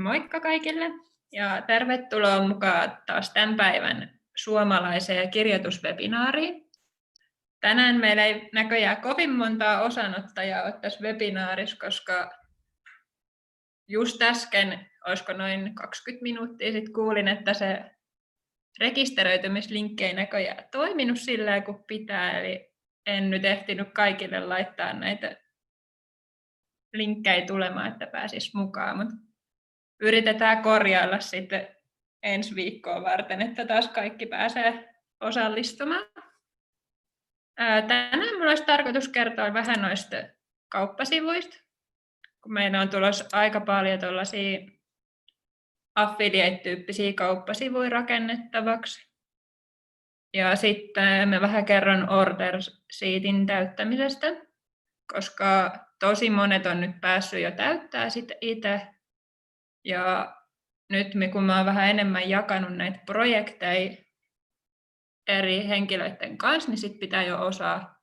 Moikka kaikille ja tervetuloa mukaan taas tämän päivän suomalaiseen kirjoituswebinaariin. Tänään meillä ei näköjään kovin montaa osanottajaa ole tässä webinaarissa, koska just äsken, olisiko noin 20 minuuttia sitten kuulin, että se rekisteröitymislinkki ei näköjään toiminut sillä kun pitää, eli en nyt ehtinyt kaikille laittaa näitä linkkejä tulemaan, että pääsis mukaan, mutta yritetään korjailla sitten ensi viikkoa varten, että taas kaikki pääsee osallistumaan. Tänään minulla olisi tarkoitus kertoa vähän noista kauppasivuista, kun meillä on tulossa aika paljon tuollaisia affiliate-tyyppisiä kauppasivuja rakennettavaksi. Ja sitten mä vähän kerron order sheetin täyttämisestä, koska tosi monet on nyt päässyt jo täyttämään sitä itse. Ja nyt kun mä oon vähän enemmän jakanut näitä projekteja eri henkilöiden kanssa, niin sit pitää jo osaa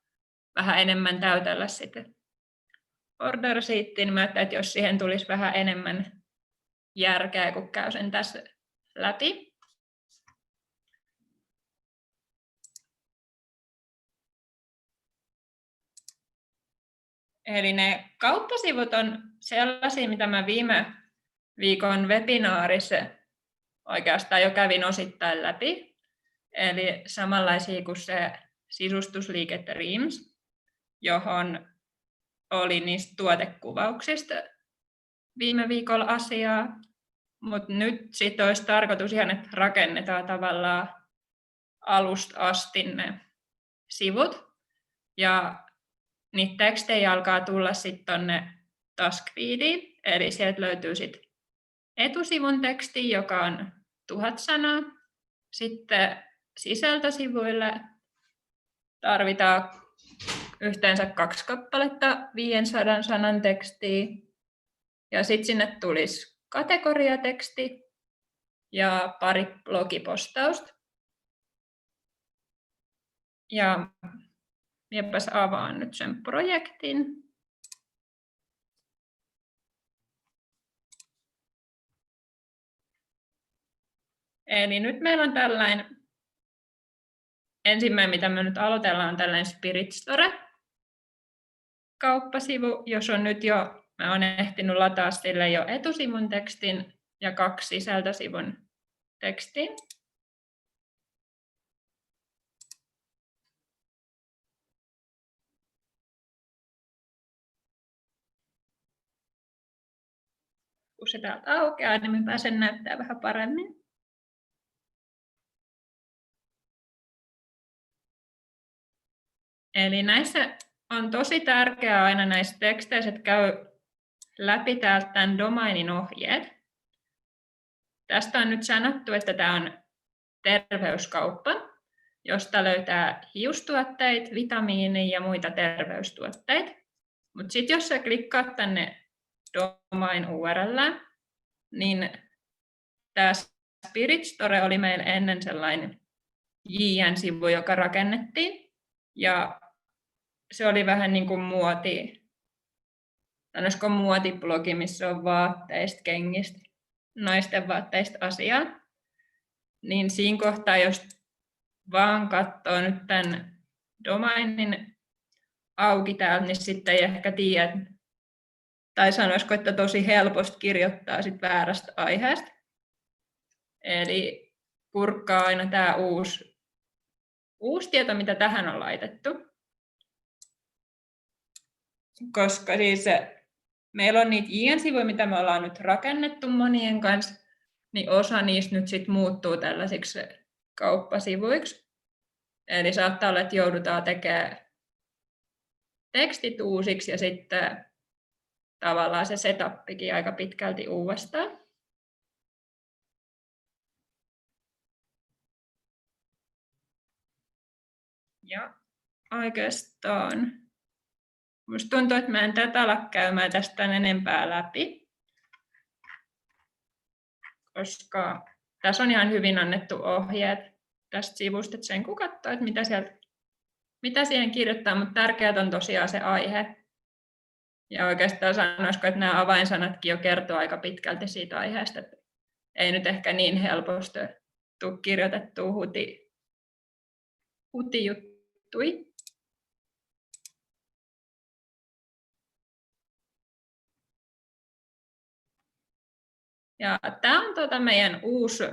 vähän enemmän täytellä sitten order sheetin. Niin mä ajattelin, että jos siihen tulisi vähän enemmän järkeä, kun käy sen tässä läpi. Eli ne kauppasivut on sellaisia, mitä mä viime viikon webinaarissa oikeastaan jo kävin osittain läpi. Eli samanlaisia kuin se sisustusliike Dreams, johon oli niistä tuotekuvauksista viime viikolla asiaa. Mutta nyt sitten olisi tarkoitus ihan, että rakennetaan tavallaan alusta asti ne sivut. Ja niitä tekstejä alkaa tulla sitten tuonne taskfeediin, eli sieltä löytyy sitten etusivun teksti, joka on 1000 sanaa. Sitten sisältösivuille tarvitaan yhteensä 2 kappaletta 500 sanan tekstiä. Ja sitten sinne tulisi kategoriateksti ja pari blogipostausta. Ja minäpäs avaan nyt sen projektin. Eli nyt meillä on tällainen, ensimmäinen mitä me nyt aloitellaan, on tällainen Spirit Store-kauppasivu, jos on nyt jo, mä olen ehtinyt lataa sille jo etusivun tekstin ja 2 sisältösivun tekstin. Kun se täältä aukeaa, niin mä pääsen näyttämään vähän paremmin. Eli näissä on tosi tärkeää aina näissä teksteissä, että käy läpi täältä tämän domainin ohjeet. Tästä on nyt sanottu, että tämä on terveyskauppa, josta löytää hiustuotteita, vitamiineja ja muita terveystuotteita. Mutta sitten jos sä klikkaat tänne domain URL, niin tämä Spirit Store oli meillä ennen sellainen JN-sivu, joka rakennettiin. Ja se oli vähän niin kuin muotiblogi, missä on vaatteista, kengistä, naisten vaatteista asiaa. Niin siinä kohtaa, jos vaan katsoo nyt tämän domainin auki täältä, niin sitten ei ehkä tiedä, tai sanoisiko, että tosi helposti kirjoittaa sit väärästä aiheesta. Eli kurkkaa aina tämä uusi tieto, mitä tähän on laitettu. Koska siis meillä on niitä JN-sivuja, mitä me ollaan nyt rakennettu monien kanssa, niin osa niistä nyt sit muuttuu tällaisiksi kauppasivuiksi. Eli saattaa olla, että joudutaan tekemään tekstit uusiksi ja sitten tavallaan se setappikin aika pitkälti uudestaan. Ja oikeastaan minusta tuntuu, että mä en tätä ala käymään tästä enempää läpi, koska tässä on ihan hyvin annettu ohjeet tästä sivusta, että sen kun katsoo, että mitä siihen kirjoittaa, mutta tärkeää on tosiaan se aihe. Ja oikeastaan sanoisiko, että nämä avainsanatkin jo kertoo aika pitkälti siitä aiheesta, että ei nyt ehkä niin helposti tule kirjoitettua hutijuttui. Ja tämä on meidän uusi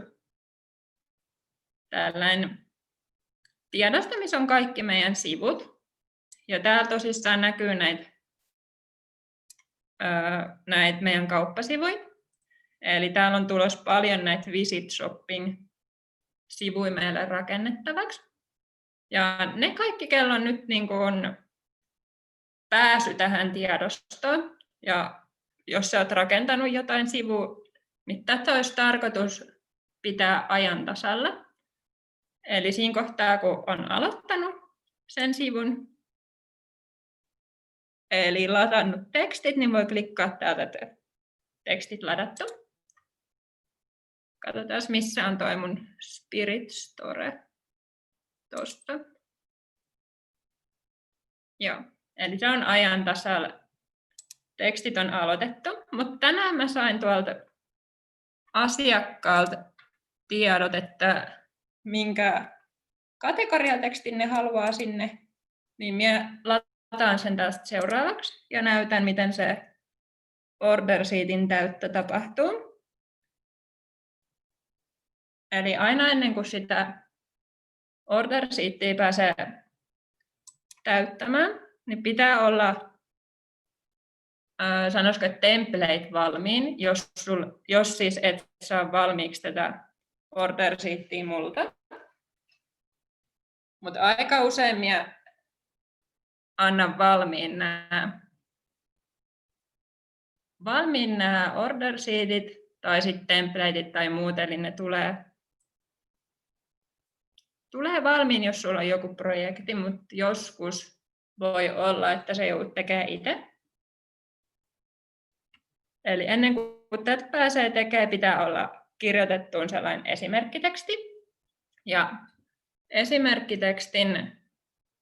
tällainen tiedosto, missä on kaikki meidän sivut. Ja täällä tosissaan näkyy näitä meidän kauppasivuja. Eli täällä on tulossa paljon näitä Visit Shopping-sivuja meille rakennettavaksi. Ja ne kaikki, kello on nyt niin kuin pääsy tähän tiedostoon. Ja jos sä oot rakentanut jotain sivua, niin tätä olisi tarkoitus pitää ajan tasalla. Eli siinä kohtaa, kun on aloittanut sen sivun, eli ladannut tekstit, niin voi klikkaa täältä, että tekstit ladattu. Katsotaan, missä on toi mun Spirit Store. Tuosta. Joo, eli se on ajan tasalla. Tekstit on aloitettu, mutta tänään mä sain tuolta asiakkaalta tiedot, että minkä kategoriatekstin ne haluaa sinne, niin minä lataan sen tästä seuraavaksi ja näytän, miten se order sheetin täyttö tapahtuu. Eli aina ennen kuin sitä order sheetia pääsee täyttämään, niin pitää olla, sanoisiko, että template valmiin, jos siis et saa valmiiksi tätä order sheetia multa. Mutta aika usein minä annan valmiin nämä order sheetit tai sitten templateit tai muut, eli ne tulee valmiin, jos sulla on joku projekti, mutta joskus voi olla, että se joudut tekemään itse. Eli ennen kuin tätä pääsee tekemään, pitää olla kirjoitettuun sellainen esimerkkiteksti. Ja esimerkkitekstin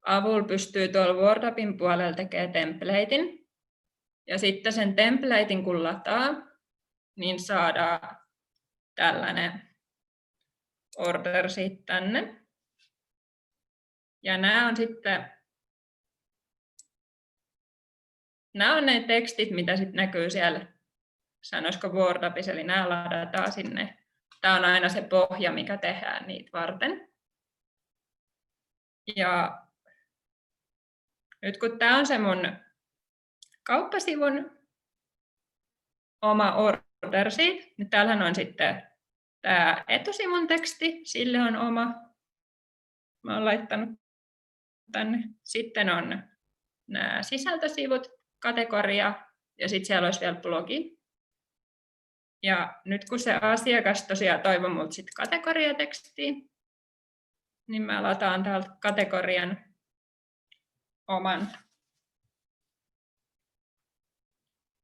avulla pystyy tuolla WordUpin puolella tekemään templatein. Ja sitten sen templatein kun lataa, niin saadaan tällainen order sheet tänne. Ja nämä on ne tekstit, mitä sitten näkyy siellä, sanoisiko WordUpissa, eli nämä ladataan sinne. Tämä on aina se pohja, mikä tehdään niitä varten. Ja nyt kun tämä on se mun kauppasivun oma order sheet, niin täällähän on sitten tämä etusivun teksti, sille on oma. Mä oon laittanut tänne. Sitten on nämä sisältösivut, kategoria ja sitten siellä olisi vielä blogi. Ja nyt kun se asiakas tosiaan toivoo multa sitten kategoriatekstiä, niin mä lataan täältä kategorian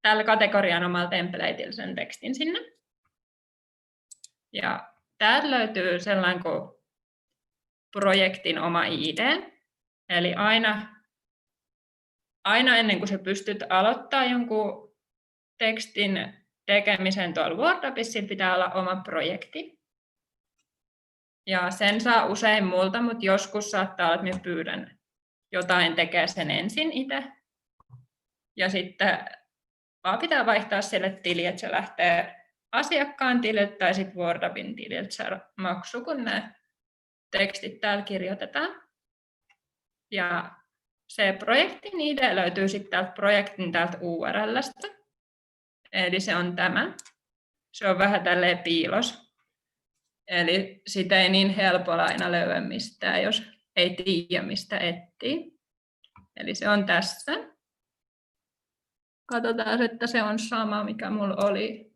tällä kategorian omalla templateilla sen tekstin sinne. Ja täältä löytyy sellainen kuin projektin oma ID. Eli aina ennen kuin sä pystyt aloittamaan jonkun tekstin tekemisen tuolla WordUpissa, pitää olla oma projekti. Ja sen saa usein multa, mutta joskus saattaa olla, että minä pyydän jotain tekemään sen ensin itse. Ja sitten vaan pitää vaihtaa sille tili, että se lähtee asiakkaan tililtä tai sitten WordUpin tililtä se maksu, kun nämä tekstit täällä kirjoitetaan. Ja se projektin ID löytyy sitten täältä projektin täältä URL:stä. Eli se on tämä. Se on vähän tälleen piilos. Eli sitä ei niin helpolla aina löyä mistään, jos ei tiedä mistä etsii. Eli se on tässä. Katsotaan, että se on sama, mikä mulla oli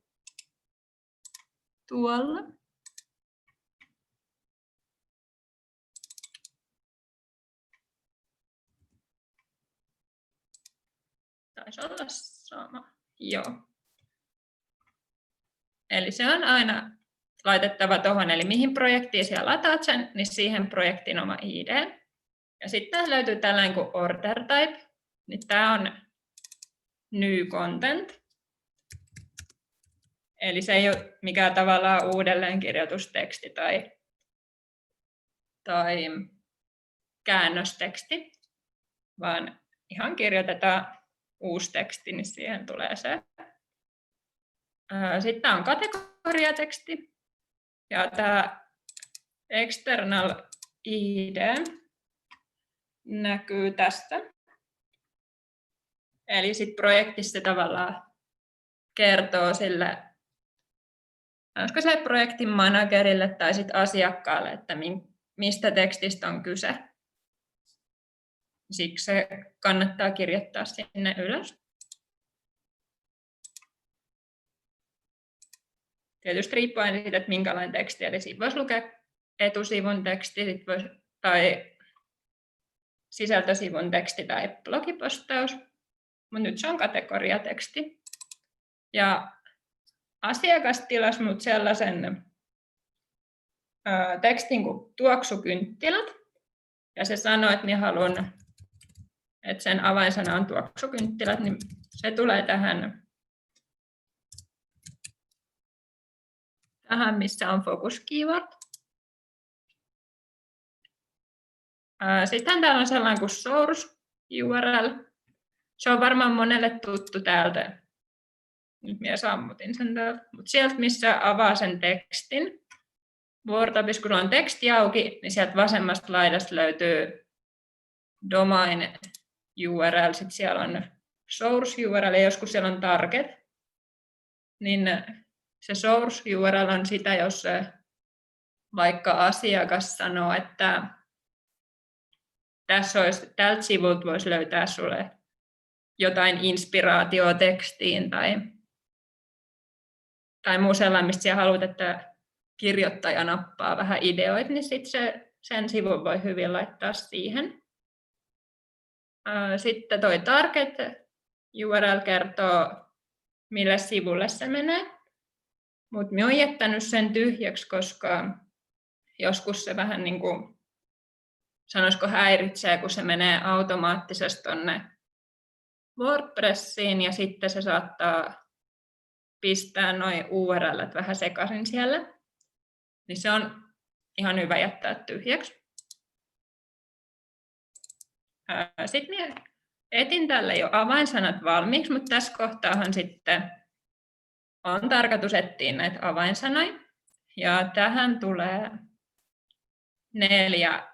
tuolla. Taisi olla sama. Joo. Eli se on aina laitettava tuohon, eli mihin projektiin siellä lataat sen, niin siihen projektin oma ID. Ja sitten löytyy tällainen kuin order type. Niin tämä on new content. Eli se ei ole mikään tavallaan uudelleenkirjoitusteksti tai käännösteksti, vaan ihan kirjoitetaan uusi teksti, niin siihen tulee se. Sitten on kategoriateksti ja tämä external ID näkyy tästä. Eli sitten projektissa tavallaan kertoo sille, olisiko se projektin managerille tai sitten asiakkaalle, että mistä tekstistä on kyse. Siksi se kannattaa kirjoittaa sinne ylös. Tietysti riippuen siitä, että minkälainen teksti, eli siitä voisi lukea etusivun teksti tai sisältösivun teksti tai blogipostaus, mutta nyt se on kategoriateksti. Ja asiakas tilasi minulta sellaisen tekstin kuin tuoksukynttilät, ja se sanoi, että minä haluan, että sen avainsana on tuoksukynttilät, niin se tulee tähän missä on focus keyword. Sitten täällä on sellainen kuin source URL. Se on varmaan monelle tuttu täältä. Nyt minä sammutin sen täältä. Mutta sieltä, missä avaa sen tekstin, Word-appissa, kun on teksti auki, niin sieltä vasemmasta laidasta löytyy domain URL. Sitten siellä on source URL ja joskus siellä on target. Niin se source URL on sitä, jos vaikka asiakas sanoo, että tältä sivulta voisi löytää sulle jotain inspiraatioa tekstiin tai muu sellainen, mistä haluat, että kirjoittaja nappaa vähän ideoita, niin sitten sen sivun voi hyvin laittaa siihen. Sitten toi target URL kertoo, mille sivulle se menee. Mutta minä olen jättänyt sen tyhjäksi, koska joskus se vähän niin kuin, sanoisiko häiritsee, kun se menee automaattisesti tuonne WordPressiin ja sitten se saattaa pistää noin URL:t vähän sekaisin siellä. Niin se on ihan hyvä jättää tyhjäksi. Sitten minä etin tälle jo avainsanat valmiiksi, mutta tässä kohtaahan sitten on tarkoitus etsiä näitä avainsanoja. Ja tähän tulee 4,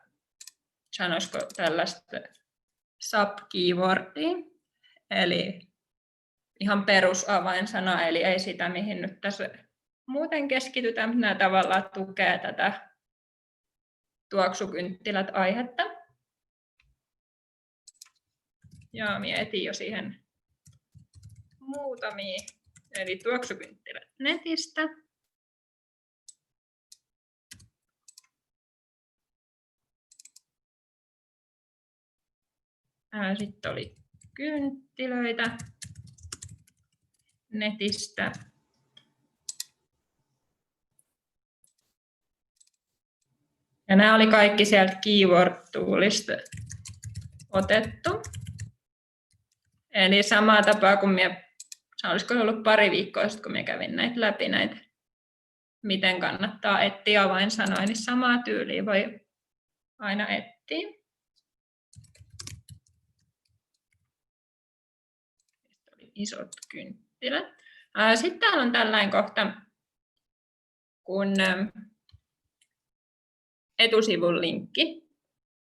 sanoisiko tällaista sub-keywordia, eli ihan perusavainsana, eli ei sitä, mihin nyt tässä muuten keskitytään, mutta nämä tavallaan tukee tätä tuoksukynttilät-aihetta. Ja minä etin jo siihen muutamia, eli tuoksukynttilät netistä. Sitten oli kynttilöitä netistä. Ja nämä oli kaikki sieltä Keyword-toolista otettu. Eli samaa tapaa kuin olisiko ollut pari viikkoa sitten, kun minä kävin läpi näitä, miten kannattaa etsiä avainsanoja, niin samaa tyyliä voi aina etsiä. Isot kynttilät. Sitten täällä on tällainen kohta, kun etusivun linkki.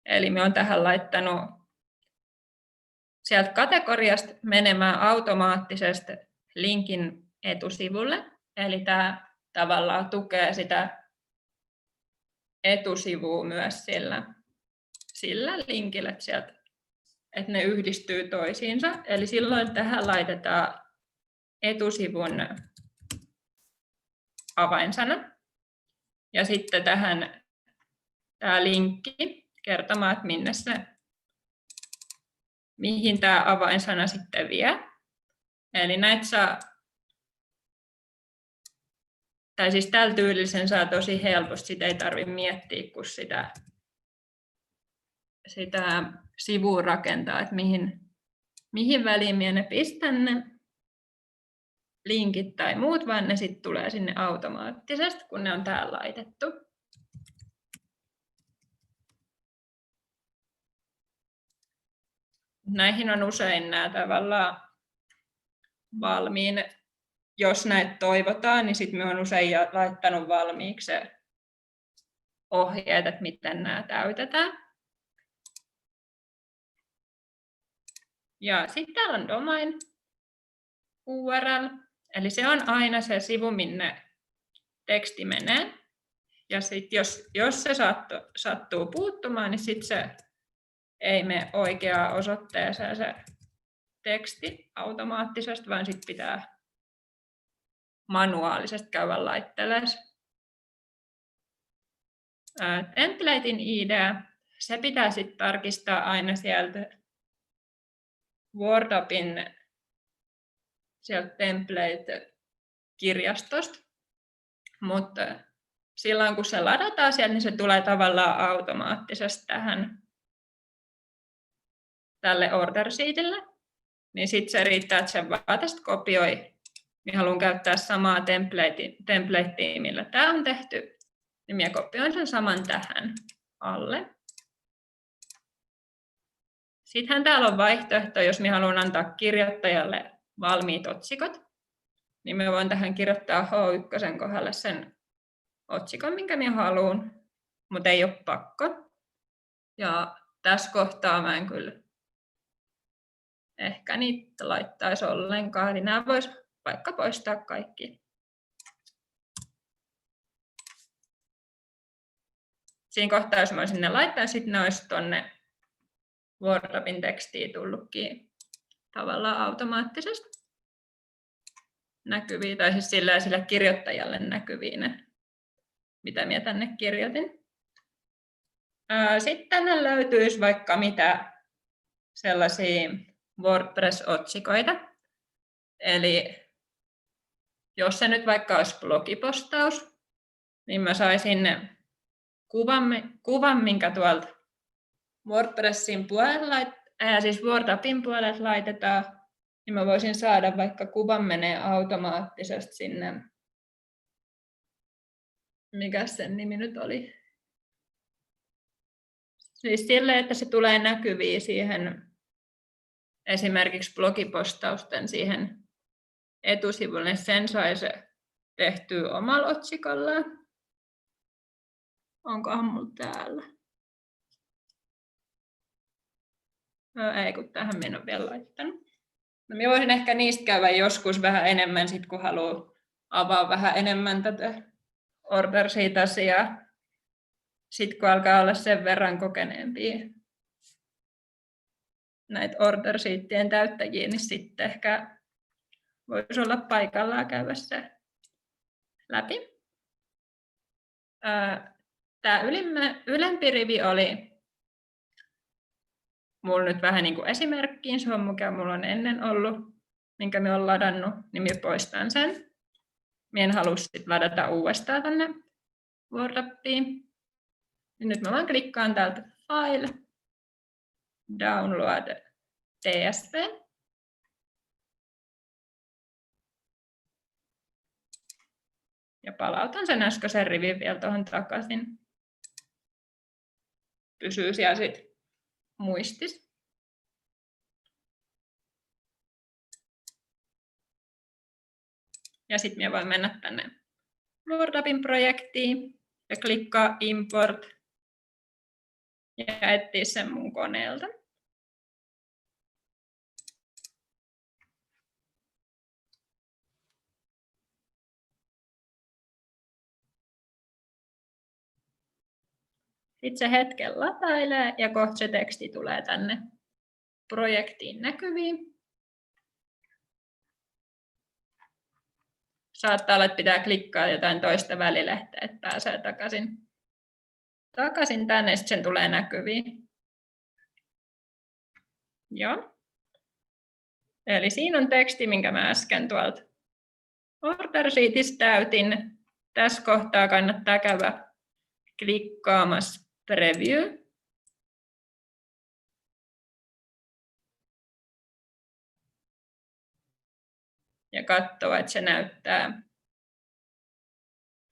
Eli minä olen tähän laittanut sieltä kategoriasta menemään automaattisesti linkin etusivulle. Eli tämä tavallaan tukee sitä etusivua myös sillä linkillä, että ne yhdistyy toisiinsa. Eli silloin tähän laitetaan etusivun avainsana. Ja sitten tähän tämä linkki kertomaan, että mihin tämä avainsana sitten vie. Eli näitä saa, tai siis tällä tyylisen saa tosi helposti, sitä ei tarvitse miettiä, kun sitä sivua rakentaa, että mihin väliin minä ne pistän ne linkit tai muut, vaan ne sitten tulee sinne automaattisesti, kun ne on täällä laitettu. Näihin on usein nämä tavallaan valmiin. Jos näitä toivotaan, niin sitten me on usein laittanut valmiiksi se ohjeet, että miten nämä täytetään. Ja sitten täällä on domain URL, eli se on aina se sivu, minne teksti menee. Ja sitten jos se sattuu puuttumaan, niin sitten se ei mene oikeaan osoitteeseen se teksti automaattisesti, vaan sitten pitää manuaalisesti käydä laittelemaan. Templatein ID, se pitää sitten tarkistaa aina sieltä WordUpin sieltä template-kirjastosta, mutta silloin kun se ladataan sieltä, niin se tulee tavallaan automaattisesti tälle order sheetille, niin sitten se riittää, että se vaan tästä kopioi. Minä haluan käyttää samaa templatea, millä tämä on tehty, niin minä kopioin sen saman tähän alle. Sittenhän täällä on vaihtoehto, jos minä haluan antaa kirjoittajalle valmiit otsikot, niin minä voin tähän kirjoittaa H1 kohdalle sen otsikon, minkä minä haluan, mutta ei ole pakko. Ja tässä kohtaa mä en kyllä ehkä niitä laittaisi ollenkaan, eli nämä voisi vaikka poistaa kaikki. Siinä kohtaa, jos mä olisin ne laittaa, sitten ne olisi tuonne WordUpin tekstiin tullutkin tavallaan automaattisesti näkyviin, tai siis sille kirjoittajalle näkyviin ne, mitä minä tänne kirjoitin. Sitten tänne löytyisi vaikka mitä sellaisia WordPress-otsikoita. Eli jos se nyt vaikka olisi blogipostaus, niin mä saisin kuvan minkä tuolta WordPressin puolella, siis WordUpin puolella laitetaan, niin mä voisin saada vaikka kuvan menee automaattisesti sinne, mikä sen nimi nyt oli? Siis silleen, että se tulee näkyviin siihen esimerkiksi blogipostausten siihen etusivulle, sen saisi tehtyä omalla otsikollaan. Onkohan mulla täällä? No, ei, kun tähän minä en ole vielä laittanut. No, minä voisin ehkä niistä käydä joskus vähän enemmän, sit kun haluaa avaa vähän enemmän tätä order sheet-asiaa. Sitten kun alkaa olla sen verran kokeneempia näitä order sheetien täyttäjiä, niin sitten ehkä voisi olla paikallaan käydä se läpi. Tämä ylempi rivi oli mulla nyt vähän niin kuin esimerkkiin, se on mikä mulla on ennen ollut, minkä minä olen ladannut, niin minä poistan sen. Minä en halua sitten ladata uudestaan tänne WordUpiin. Nyt mä vaan klikkaan täältä File, Download TSP. Ja palautan sen äskeisen rivin vielä tuohon takaisin. Pysyy siellä sitten muistis. Ja sitten minä voin mennä tänne WordUpin projektiin ja klikkaa Import ja etsiä sen mun koneelta. Sitten se hetken latailee ja kohta se teksti tulee tänne projektiin näkyviin. Saattaa olla, että pitää klikkaa jotain toista välilehteä, että pääsee takaisin tänne ja sitten sen tulee näkyviin. Joo. Eli siinä on teksti, minkä mä äsken tuolta order sheetistä täytin. Tässä kohtaa kannattaa käydä klikkaamassa preview. ja katsoa, että se näyttää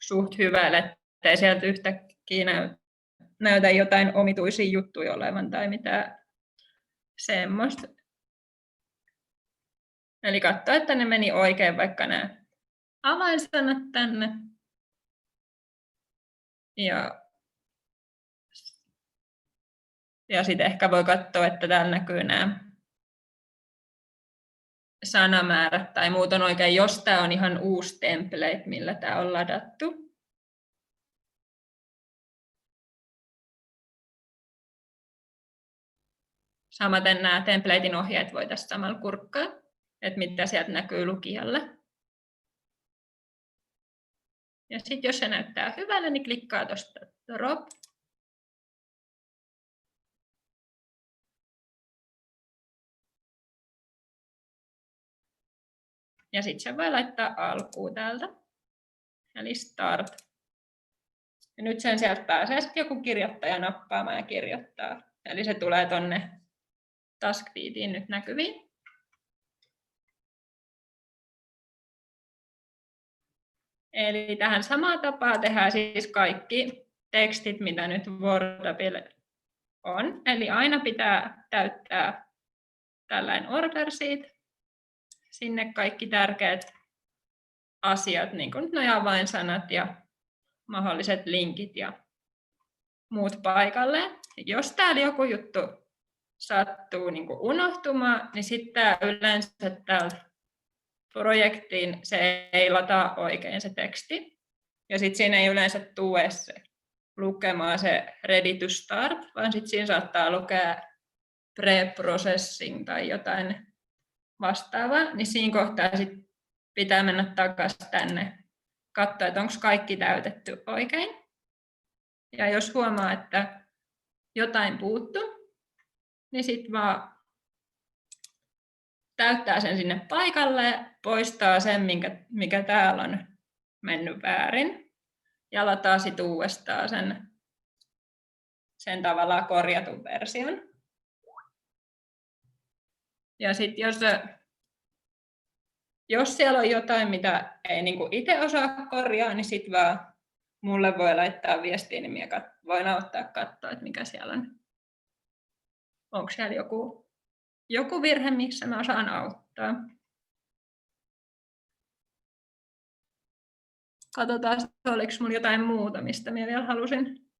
suht hyvälle, ettei sieltä yhtäkkiä näytä jotain omituisia juttuja olevan tai mitään semmoista. Eli katsoa, että ne meni oikein vaikka nämä avainsanat tänne. Ja sitten ehkä voi katsoa, että täällä näkyy nämä sanamäärät tai muut on oikein, jos tämä on ihan uusi template, millä tämä on ladattu. Samaten nämä templatein ohjeet voi tässä samalla kurkkaa, että mitä sieltä näkyy lukijalle. Ja sitten jos se näyttää hyvälle, niin klikkaa tuosta drop. Ja sitten se voi laittaa alkuun täältä, eli start. Ja nyt sen sieltä pääsee sitten joku kirjoittaja nappaamaan ja kirjoittaa. Eli se tulee tuonne taskfeediin nyt näkyviin. Eli tähän samaan tapaan tehdään siis kaikki tekstit, mitä nyt Wordapilla on. Eli aina pitää täyttää tällainen order sheet. Sinne kaikki tärkeät asiat, niin kuin nuo avainsanat ja mahdolliset linkit ja muut paikalleen. Jos täällä joku juttu sattuu niin kuin unohtumaan, niin sitten yleensä täältä projektiin se ei lataa oikein se teksti. Ja sitten siinä ei yleensä tule se lukemaan se ready to start, vaan sitten siinä saattaa lukea pre-processing tai jotain vastaavaa, niin siinä kohtaa sit pitää mennä takaisin tänne, katsoa, että onko kaikki täytetty oikein. Ja jos huomaa, että jotain puuttuu, niin sitten vaan täyttää sen sinne paikalle, poistaa sen, mikä täällä on mennyt väärin, ja lataa sitten uudestaan sen tavallaan korjatun version. Ja sitten jos siellä on jotain, mitä ei niinku itse osaa korjaa, niin sitten vaan mulle voi laittaa viestiä, niin minä voin auttaa katsoa, että mikä siellä on. Onko siellä joku virhe, missä mä osaan auttaa. Katsotaan, oliko minulla jotain muuta, mistä minä vielä halusin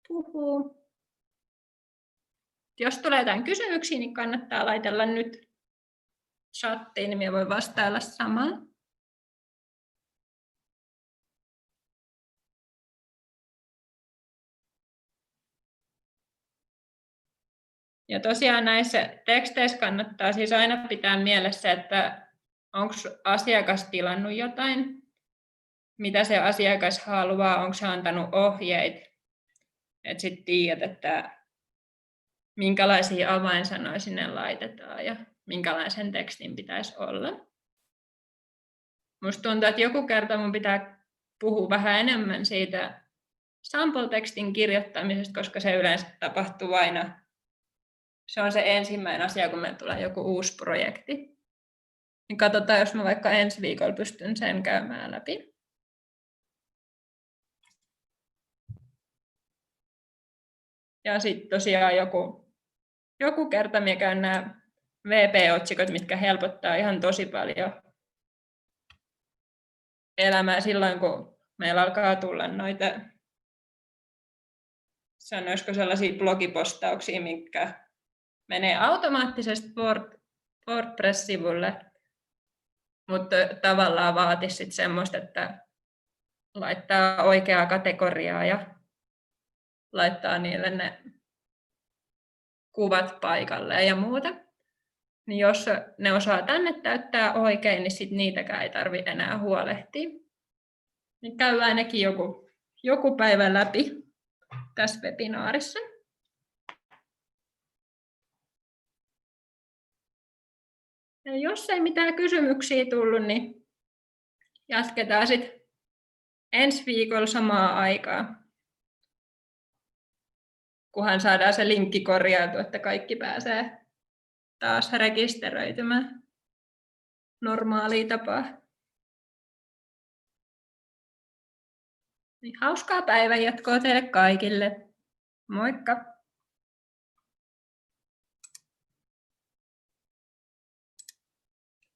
puhua. Jos tulee jotain kysymyksiä, niin kannattaa laitella nyt chattiin, niin minä voin vastailla samalla. Ja tosiaan näissä teksteissä kannattaa siis aina pitää mielessä, että onko asiakas tilannut jotain, mitä se asiakas haluaa, onko se antanut ohjeita, että sitten tiedät, että minkälaisia avainsanoja sinne laitetaan ja minkälaisen tekstin pitäisi olla. Minusta tuntuu, että joku kerta minun pitää puhua vähän enemmän siitä sample-tekstin kirjoittamisesta, koska se yleensä tapahtuu aina. Se on se ensimmäinen asia, kun meillä tulee joku uusi projekti. Niin katsotaan, jos mä vaikka ensi viikolla pystyn sen käymään läpi. Ja sitten tosiaan joku kerta minä käyn nämä VP-otsikot, mitkä helpottaa ihan tosi paljon elämää silloin, kun meillä alkaa tulla noita, sanoisiko sellaisia blogipostauksia, mitkä menee automaattisesti WordPress-sivulle, mutta tavallaan vaatisi sitten semmoista, että laittaa oikeaa kategoriaa ja laittaa niille ne kuvat paikalleen ja muuta. Niin jos ne osaa tänne täyttää oikein, niin sit niitäkään ei tarvitse enää huolehtia. Niin käydään ainakin joku päivä läpi tässä webinaarissa. Ja jos ei mitään kysymyksiä tullut, niin jatketaan sitten ensi viikolla samaa aikaa, kunhan saadaan se linkki korjautua, että kaikki pääsee taas rekisteröitymään. normaalia tapaa. Niin hauskaa päivänjatkoa teille kaikille. Moikka!